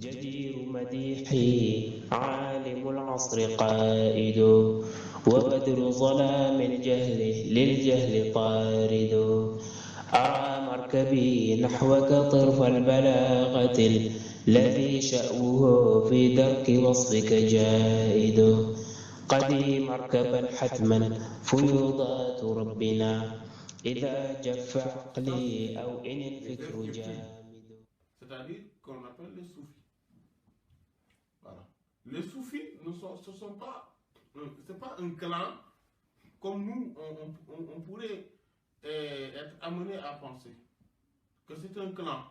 جدير مديحي عالم العصر قائد وبدر ظلام الجهل للجهل طارد أرى مركبي نحوك طرف البلاغة الذي شأوه في درك وصفك جائد قدي مركبا حتما فيوضات ربنا إذا جف عقلي أو إن الفكر جامد. C'est-à-dire qu'on appelle les soufis. Voilà. Les soufis ce sont pas, c'est pas un clan comme nous, on pourrait être amené à penser que c'est un clan.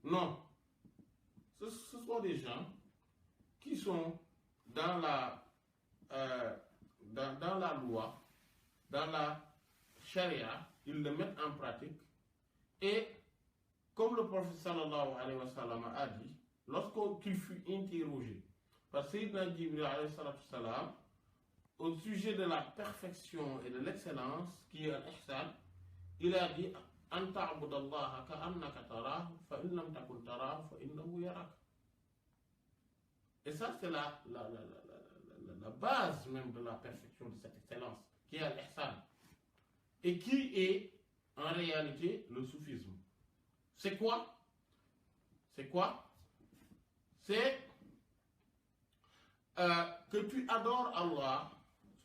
Non. Ce sont des gens qui sont dans dans la loi, dans la charia, ils le mettent en pratique. Et comme le prophète sallallahu alayhi wa sallam a dit, lorsqu'il fut interrogé par Sayyidina Jibril alayhi salam au sujet de la perfection et de l'excellence qui est l'ihsan, il a dit an ta'budallaha ka'annaka tarahu fa in lam takun tarahu fa innahu yarak. Et ça c'est la base même de la perfection de cette excellence qui est l'ihsan et qui est en réalité le soufisme. C'est quoi? C'est quoi? C'est que tu adores Allah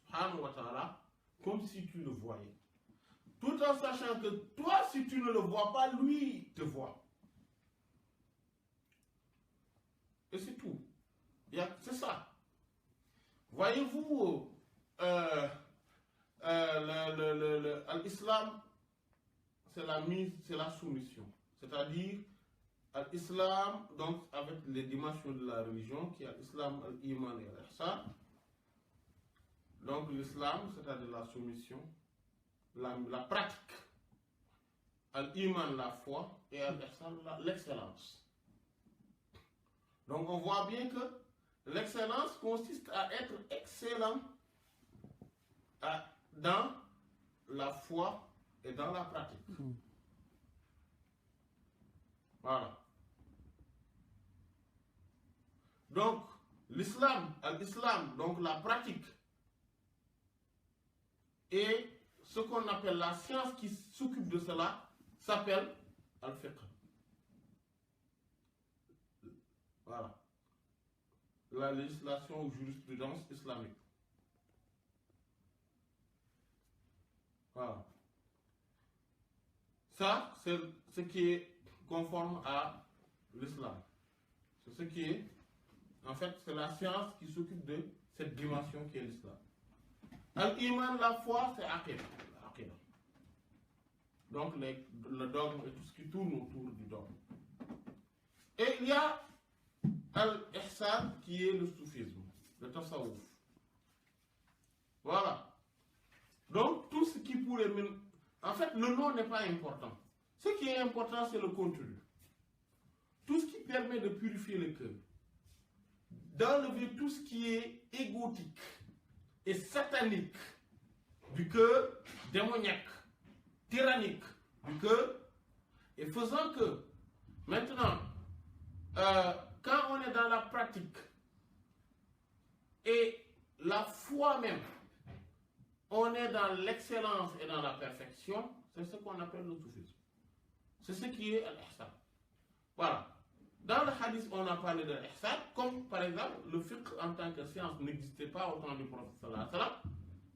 subhanahu wa ta'ala comme si tu le voyais. Tout en sachant que toi, si tu ne le vois pas, lui te voit. Et c'est tout. C'est ça. Voyez-vous, l'islam, c'est la soumission. C'est-à-dire, l'islam, donc avec les dimensions de la religion, qui est l'islam, l'iman et l'ihsan. Donc l'islam, c'est-à-dire la soumission, la pratique. L'iman, la foi, et l'ihsan, l'excellence. Donc on voit bien que l'excellence consiste à être excellent dans la foi et dans la pratique. Voilà. Donc, l'islam, donc la pratique, et ce qu'on appelle la science qui s'occupe de cela, s'appelle al-fiqh. Voilà. La législation ou jurisprudence islamique. Voilà. Ça, c'est ce qui est conforme à l'islam. C'est ce qui est, en fait, c'est la science qui s'occupe de cette dimension qui est l'islam. Al-Iman, la foi, c'est Aqidah. Donc, le dogme et tout ce qui tourne autour du dogme. Et il y a Al-Ihsan qui est le soufisme, le tasawwuf. Voilà. Donc, tout ce qui pourrait... En fait, le nom n'est pas important. Ce qui est important, c'est le contenu. Tout ce qui permet de purifier le cœur, d'enlever tout ce qui est égotique et satanique du cœur, démoniaque, tyrannique du cœur, et faisant que, maintenant, quand on est dans la pratique et la foi même, on est dans l'excellence et dans la perfection, c'est ce qu'on appelle le soufisme. C'est ce qui est l'ihsan. Voilà. Dans le hadith, on a parlé de l'ihsan, comme par exemple, le fiqh en tant que science n'existait pas au temps du prophète sallallahu alayhi wa sallam,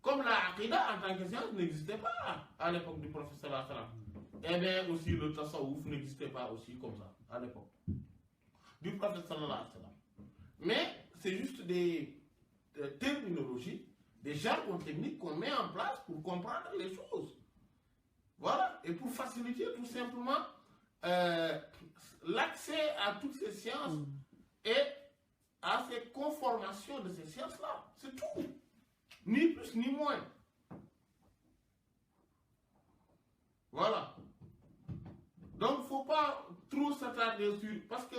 comme la aqidah en tant que science n'existait pas à l'époque du prophète sallallahu alayhi wa sallam. Et bien aussi le tasawwuf n'existait pas aussi comme ça à l'époque du prophète sallallahu alayhi wa sallam. Mais c'est juste des terminologies, des jargons techniques qu'on met en place pour comprendre les choses. Voilà, et pour faciliter tout simplement l'accès à toutes ces sciences et à ces conformations de ces sciences-là. C'est tout. Ni plus ni moins. Voilà. Donc, il ne faut pas trop s'attarder sur... Parce que,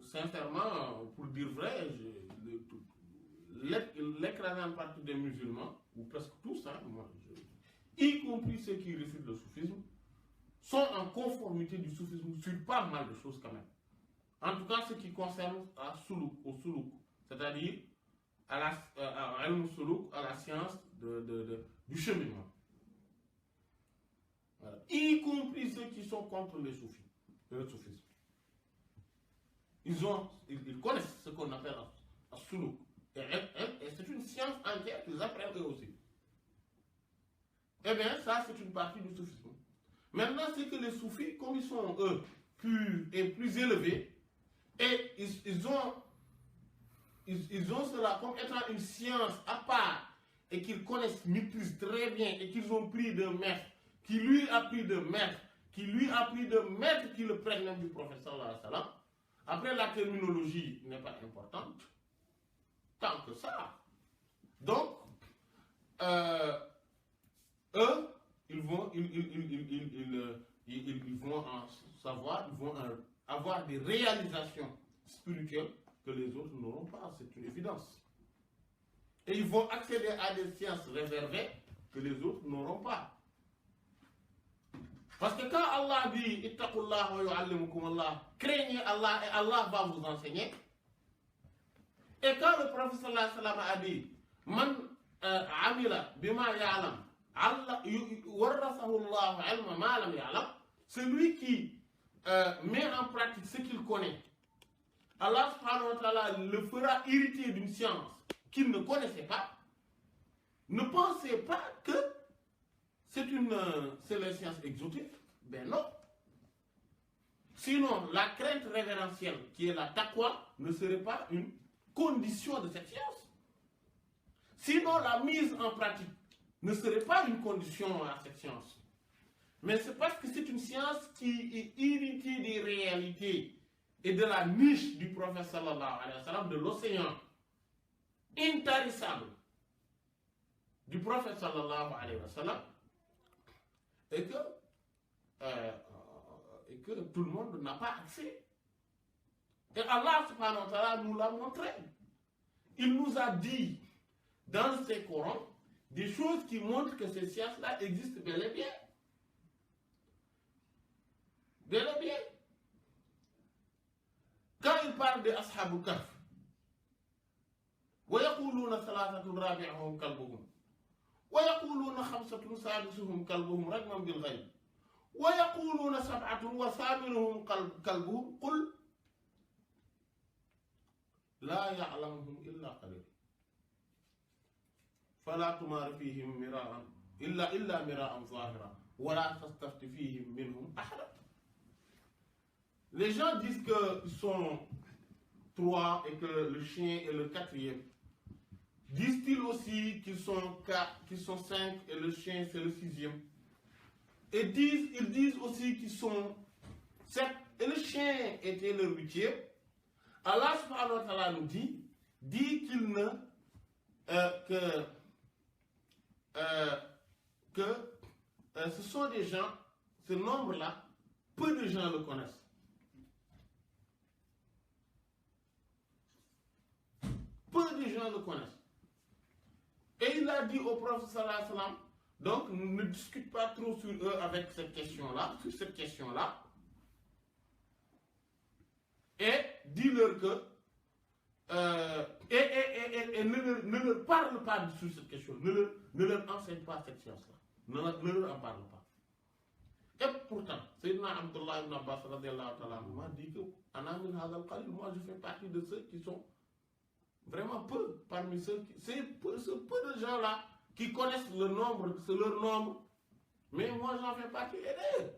sincèrement, pour dire vrai, l'écrasante partie des musulmans, ou presque tous, hein, y compris ceux qui réfutent le soufisme, sont en conformité du soufisme sur pas mal de choses quand même. En tout cas, ce qui concerne au suluk, c'est-à-dire à la science du cheminement. Voilà. Y compris ceux qui sont contre le soufisme. Ils connaissent ce qu'on appelle un suluk. Et c'est une science entière qu'ils apprennent eux aussi. Eh bien, ça, c'est une partie du soufisme. Maintenant, c'est que les soufis, comme ils sont, eux, plus élevés, et ils ont cela comme étant une science à part, et qu'ils connaissent, maîtrisent très bien, et qu'ils ont pris de maître, qui lui a pris de maître, qui lui a pris de maître, qui le prennent même du prophète sallallahu alayhi wa sallam. Après, la terminologie n'est pas importante, tant que ça. Donc, eux, ils vont en savoir, ils vont avoir des réalisations spirituelles que les autres n'auront pas, c'est une évidence. Et ils vont accéder à des sciences réservées que les autres n'auront pas. Parce que quand Allah dit « Ittaqullah wa yu'allimukum Allah » craignez Allah et Allah va vous enseigner. Et quand le prophète sallallahu alayhi wa sallam a dit « Man amila bima ya'lam » celui qui met en pratique ce qu'il connaît, Allah subhanahu wa ta'ala le fera hériter d'une science qu'il ne connaissait pas. Ne pensez pas que c'est les sciences exotiques. Ben non. Sinon, la crainte révérentielle, qui est la taqwa, ne serait pas une condition de cette science. Sinon, la mise en pratique ne serait pas une condition à cette science. Mais c'est parce que c'est une science qui est héritée des réalités et de la niche du prophète sallallahu alayhi wa sallam, de l'océan intarissable du prophète sallallahu alayhi wa sallam, et que tout le monde n'a pas accès. Et Allah subhanahu wa ta'ala nous l'a montré. Il nous a dit dans ses Corans des choses qui montrent que ces sciences-là existent bel et bien. Bel et bien. Quand il parle de Ashabul Kahf, وَيَقُولُونَ ثَلَاثَةٌ رَابِعُهُمْ كَلْبُهُمْ وَيَقُولُونَ خَمْسَةٌ سَادِسُهُمْ كَلْبُهُمْ رَجْمًا بِالْغَيْبِ وَيَقُولُونَ سَبْعَةٌ وَثَامِنُهُمْ كَلْبُهُمْ قُلْ لَا يَعْلَمُهُمْ إِلَّا قَلِيلٌ فلا تمار فيهم مراء إلا مراء ظاهرا ولا تستفت فيهم منهم أحدا. Les gens disent qu'ils sont 3 et que le chien est le 4e. Disent-ils aussi qu'ils sont 5 et le chien c'est le 6e. Et ils disent aussi qu'ils sont 7 et le chien était le 8e. Allah subhanahu wa ta'ala nous dit qu'il ne ce sont des gens, ce nombre-là, peu de gens le connaissent. Peu de gens le connaissent. Et il a dit au prophète sallallahu alayhi wa sallam, donc ne discute pas trop sur eux avec cette question-là, et dis-leur que et ne leur parle pas sur cette question, ne leur enseigne pas cette science-là, ne leur en parle pas. Et pourtant, Sayyidina Abdullah ibn Abbas radiyallahu ta'ala m'a dit que moi je fais partie de ceux qui sont vraiment peu parmi ceux qui, c'est peu de gens-là qui connaissent le nombre, c'est leur nombre, mais moi j'en fais partie d'eux.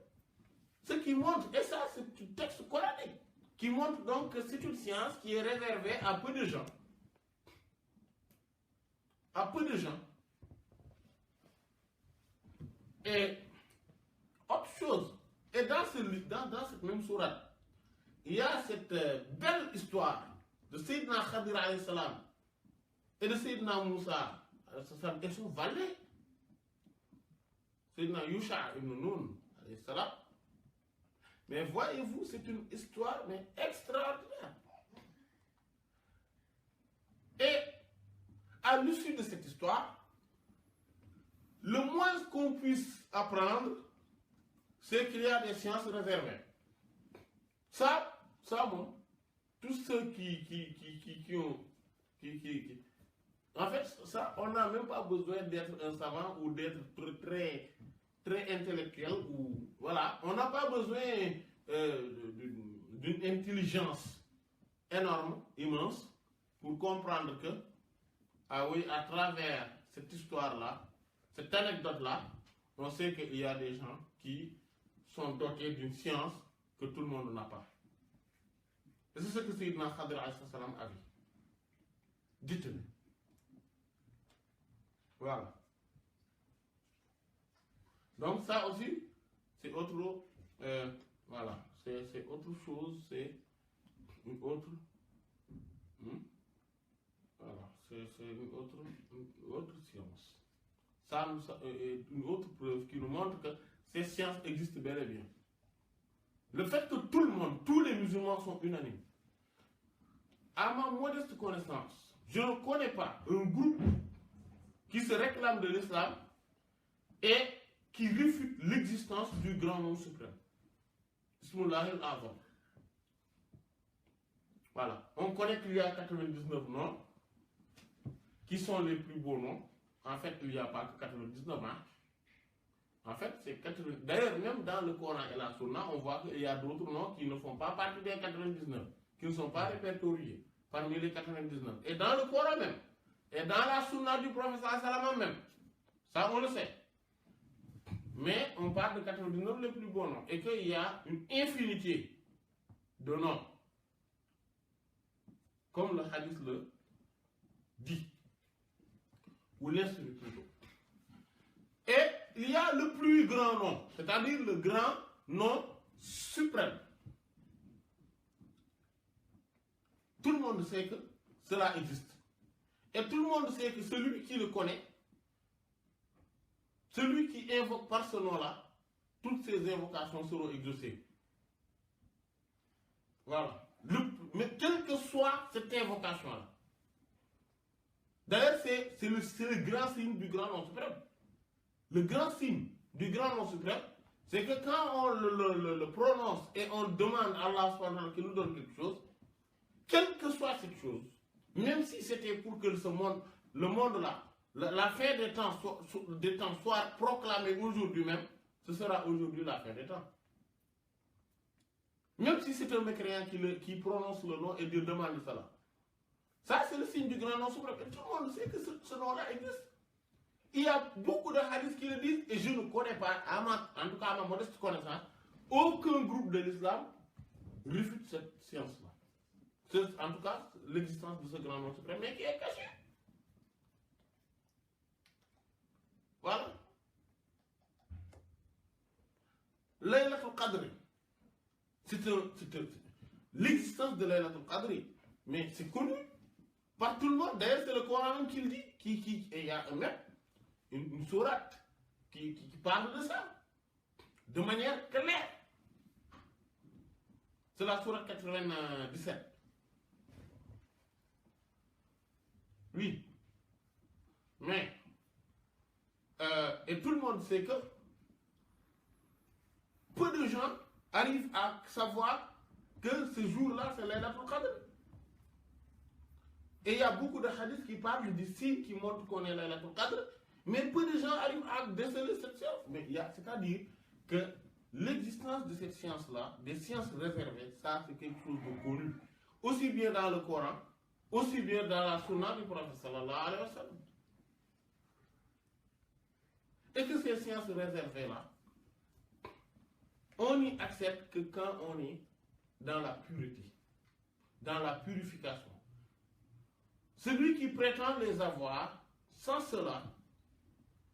Ce qui montre, et ça c'est un texte coranique, qui montre donc que c'est une science qui est réservée à peu de gens. À peu de gens. Et autre chose, et dans cette même sourate, il y a cette belle histoire de Sayyidina Khadir alayhi salam et de Sayyidina Moussa et son valet, Sayyidina Yusha ibn Nun alayhi salam. Mais voyez-vous, c'est une histoire mais extraordinaire. Et à l'issue de cette histoire, le moins qu'on puisse apprendre, c'est qu'il y a des sciences réservées. Ça bon, tous ceux qui ont... En fait, ça, on n'a même pas besoin d'être un savant ou d'être très, très intellectuel. Ou, voilà, on n'a pas besoin d'une intelligence énorme, immense, pour comprendre que, ah oui, à travers cette histoire-là, cette anecdote-là, on sait qu'il y a des gens qui sont dotés d'une science que tout le monde n'a pas. Et c'est ce que Sayyidina Khadir a vu. Dites-le. Voilà. Donc ça aussi, c'est autre, voilà, c'est autre chose, c'est une autre, voilà, c'est une autre science. Ça, une autre preuve qui nous montre que ces sciences existent bel et bien. Le fait que tout le monde, tous les musulmans sont unanimes. À ma modeste connaissance, je ne connais pas un groupe qui se réclame de l'islam et qui réfute l'existence du grand nom suprême. Bismillah al-Azam. Voilà. On connaît qu'il y a 99 noms qui sont les plus beaux noms. En fait, il n'y a pas que 99, hein. En fait, c'est 99. D'ailleurs, même dans le Coran et la Sunna, on voit qu'il y a d'autres noms qui ne font pas partie des 99, qui ne sont pas répertoriés parmi les 99. Et dans le Coran même, et dans la Sunna du prophète sallallahu même, ça on le sait. Mais on parle de 99 les plus beaux noms, et qu'il y a une infinité de noms, comme le hadith le dit, ou l'insinue plutôt. Et il y a le plus grand nom, c'est-à-dire le grand nom suprême. Tout le monde sait que cela existe. Et tout le monde sait que celui qui le connaît, celui qui invoque par ce nom-là, toutes ses invocations seront exaucées. Voilà. Mais quelle que soit cette invocation-là. D'ailleurs, c'est le grand signe du grand nom suprême. Le grand signe du grand nom suprême, c'est que quand on le prononce et on demande à Allah subhanahu wa ta'ala qu'il nous donne quelque chose, quelle que soit cette chose, même si c'était pour que le monde là, la fin des temps soit proclamée aujourd'hui même, ce sera aujourd'hui la fin des temps. Même si c'est un mécréant qui prononce le nom et Dieu demande cela. Ça, c'est le signe du grand nom suprême. Et tout le monde sait que ce nom-là existe. Il y a beaucoup de hadiths qui le disent, et je ne connais pas, en tout cas à ma modeste connaissance, aucun groupe de l'islam refute cette science-là. En tout cas, l'existence de ce grand nom suprême, mais qui est caché. Voilà. Laylatul Qadr. L'existence de Laylatul Qadr, mais c'est connu par tout le monde. D'ailleurs, c'est le Coran qui le dit. Et il y a même une sourate qui parle de ça de manière claire. C'est la sourate 97. Oui. Mais, et tout le monde sait que peu de gens arrivent à savoir que ce jour-là, c'est Laylatul Qadr. Et il y a beaucoup de hadiths qui parlent du signe qui montrent qu'on est Laylatul Qadr, mais peu de gens arrivent à déceler cette science. Mais c'est-à-dire que l'existence de cette science-là, des sciences réservées, ça c'est quelque chose de connu. Aussi bien dans le Coran, aussi bien dans la Sunna du prophète sallallahu alayhi wa sallam. Et que ces sciences réservées-là, on n'y accepte que quand on est dans la pureté, dans la purification. Celui qui prétend les avoir, sans cela,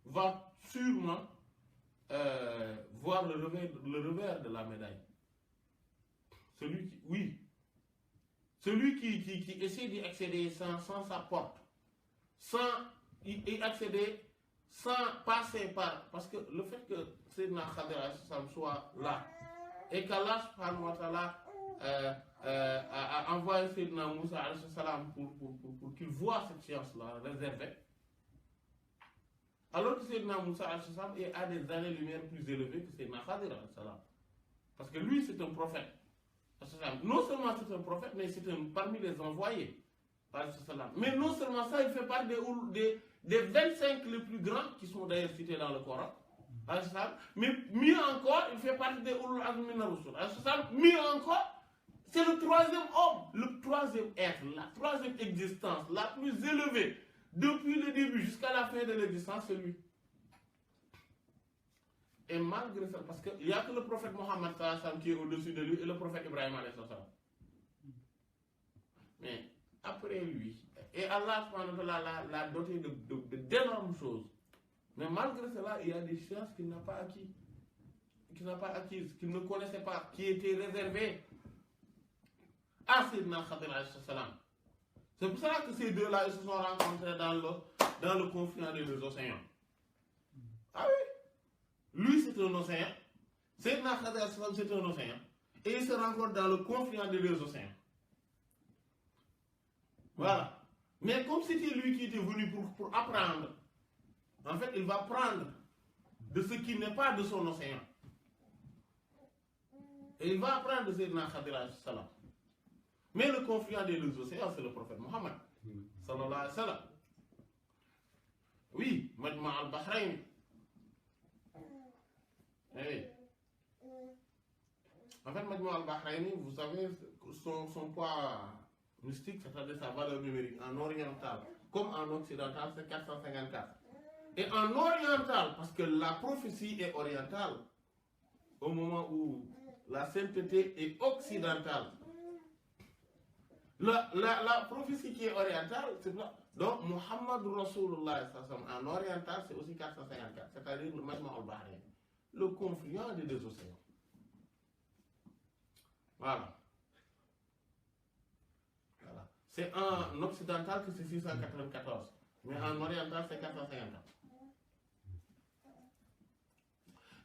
va sûrement voir le revers de la médaille. Celui qui essaie d'y accéder sans sa porte, sans y accéder, sans passer par... Parce que le fait que Sayyidina Khadir soit là, et qu'Allah subhanahu wa ta'ala a envoyé Sayyidina Moussa pour qu'il voit cette science-là réservée, Alors que Sayyidina Moussa est à des années-lumière plus élevées que Sayyidina Khadir. Parce que lui, c'est un prophète. Non seulement c'est un prophète, mais c'est parmi les envoyés. Mais non seulement ça, il fait partie des 25 les plus grands qui sont d'ailleurs cités dans le Coran. Mais mieux encore, il fait partie des Ulul Azm min ar-Rusul. Mieux encore, c'est le troisième homme, le troisième être, la troisième existence, la plus élevée. Depuis le début jusqu'à la fin de l'existence, c'est lui. Et malgré ça, parce qu'il n'y a que le prophète Mohammed qui est au-dessus de lui et le prophète Ibrahim. Mais après lui, et Allah l'a doté d'énormes choses. Mais malgré cela, il y a des sciences qu'il n'a pas acquises, qu'il ne connaissait pas, qui étaient réservées à Sayyidina Khadir. C'est pour ça que ces deux-là se sont rencontrés dans le conflit des deux océans. Ah oui, lui c'est un océan, Sayyidina Khadir c'est un océan, et ils se rencontrent dans le conflit des deux océans. Voilà. Mais comme c'était lui qui était venu pour apprendre, en fait, il va prendre de ce qui n'est pas de son océan. Et il va apprendre de Sayyidina Khadir. Mais le conflit des deux océans, c'est le prophète Mohammed. Sallallahu alayhi wa sallam. Oui, Majma' al-Bahrain. Oui. En fait, Majma' al-Bahrain, vous savez, son poids mystique, c'est-à-dire sa valeur numérique, en oriental, comme en occidental, c'est 454. Et en oriental, parce que la prophétie est orientale, au moment où la sainteté est occidentale. La prophétie qui est orientale, c'est ça. Donc, Muhammad Rasulullah en oriental, c'est aussi 454, c'est-à-dire le Majma' al-Bahrain, le confluent des deux océans. Voilà. C'est en occidental que c'est 694, mais en oriental, c'est 454.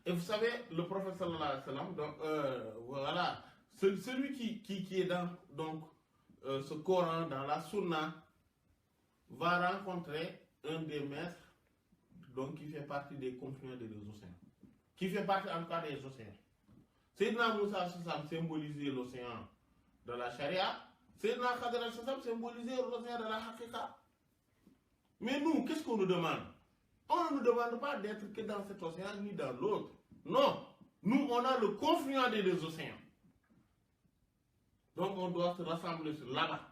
Et vous savez, le prophète sallallahu alayhi wa sallam, donc, voilà, celui qui est dans ce Coran, dans la Sunna, va rencontrer un des maîtres donc, qui fait partie des confluents des deux océans. Qui fait partie en tout cas des océans. Sayyidina Moussa symbolisait l'océan de la charia. Sayyidina Khadir symbolisait l'océan de la haqiqa. Mais nous, qu'est-ce qu'on nous demande? On ne nous demande pas d'être que dans cet océan ni dans l'autre. Non. Nous, on a le confluent des deux océans. Donc on doit se rassembler là-bas.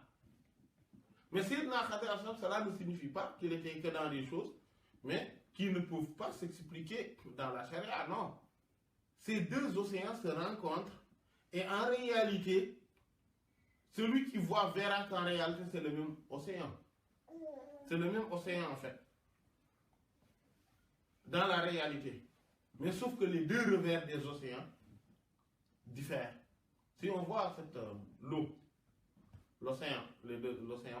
Mais Sayyidina Khadir, cela ne signifie pas qu'il était que dans des choses, mais qui ne peuvent pas s'expliquer dans la charia, non. Ces deux océans se rencontrent et en réalité, celui qui voit verra qu'en réalité c'est le même océan. C'est le même océan en fait. Dans la réalité. Mais sauf que les deux revers des océans diffèrent. Si on voit cette l'eau, l'océan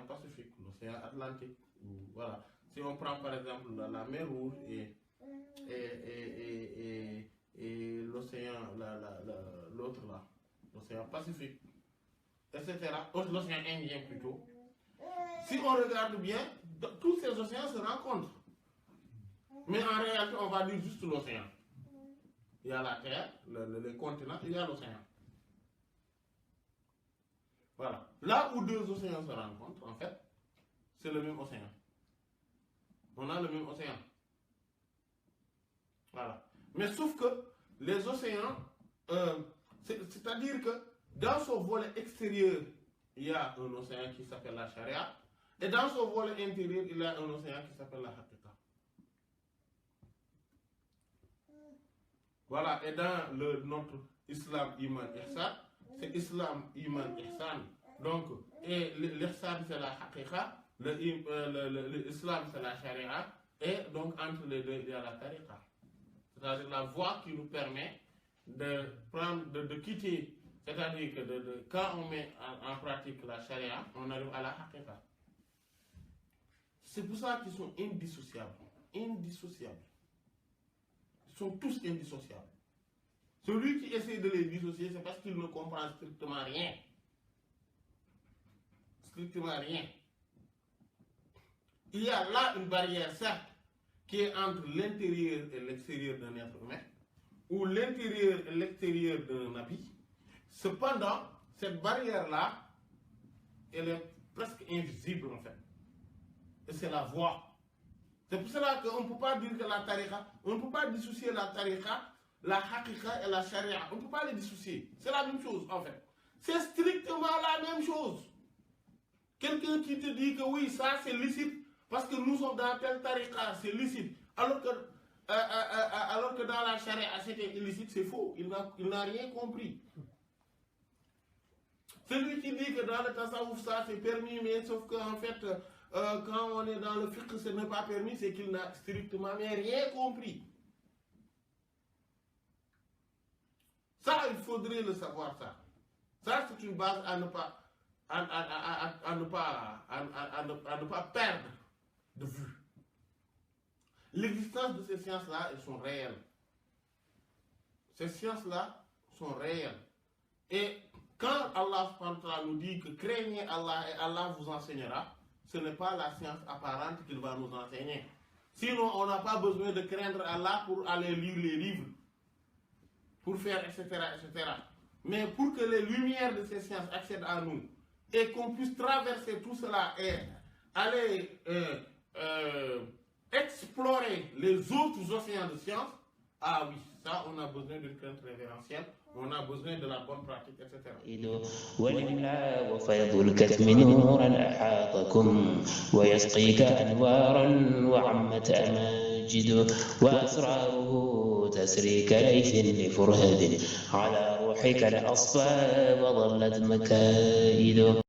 Pacifique, l'océan Atlantique, voilà. Si on prend par exemple la mer Rouge et l'océan, l'autre là, l'océan Pacifique, etc., l'océan Indien plutôt, si on regarde bien, tous ces océans se rencontrent. Mais en réalité, on va dire juste l'océan. Il y a la terre, les continents, il y a l'océan. Voilà. Là où deux océans se rencontrent, en fait, c'est le même océan. On a le même océan. Voilà. Mais sauf que les océans, c'est-à-dire que dans son volet extérieur, il y a un océan qui s'appelle la charia, et dans son volet intérieur, il y a un océan qui s'appelle la haqiqa. Voilà, et dans notre Islam, Iman, Ihsan, c'est Islam, Iman, Ihsan. Donc, et l'Ihsan, c'est la haqiqa, l'Islam, c'est la charia, et donc entre les deux, il y a la tariqa. C'est-à-dire la voie qui nous permet de prendre, de quitter, c'est-à-dire que quand on met en pratique la charia, on arrive à la haqiqa. C'est pour ça qu'ils sont indissociables. Indissociables. Ils sont tous indissociables. Celui qui essaie de les dissocier, c'est parce qu'il ne comprend strictement rien. Strictement rien. Il y a là une barrière, certes, qui est entre l'intérieur et l'extérieur d'un être humain, ou l'intérieur et l'extérieur d'un habit. Cependant, cette barrière-là, elle est presque invisible en fait. Et c'est la voix. C'est pour cela qu'on ne peut pas dire que la tariqa, on ne peut pas dissocier la tariqa, la haqiqa et la sharia. On ne peut pas les dissocier. C'est la même chose en fait. C'est strictement la même chose. Quelqu'un qui te dit que oui, ça c'est licite, parce que nous sommes dans telle tariqa, c'est licite. Alors que dans la charia c'était illicite, c'est faux. Il n'a rien compris. Celui qui dit que dans le tasawwuf ça c'est permis, mais sauf qu'en fait, quand on est dans le fiqh ce n'est pas permis, c'est qu'il n'a strictement rien compris. Ça, il faudrait le savoir ça. Ça, c'est une base à ne pas, à ne pas perdre de vue. L'existence de ces sciences-là, elles sont réelles. Ces sciences-là sont réelles. Et quand Allah subhanahu wa ta'ala nous dit que craignez Allah et Allah vous enseignera, ce n'est pas la science apparente qu'il va nous enseigner. Sinon, on n'a pas besoin de craindre Allah pour aller lire les livres, pour faire, etc., etc. Mais pour que les lumières de ces sciences accèdent à nous et qu'on puisse traverser tout cela et aller explorer les autres océans de sciences, ah oui, ça, on a besoin d'une crainte révérentielle, on a besoin de la bonne pratique, etc. ولملا وفيض الكتم نورا أحاطكم ويسقيك أنوارا وعمت أماجد وأسراره تسري كليث لفرهد على روحك الأصفى وظلت مكائد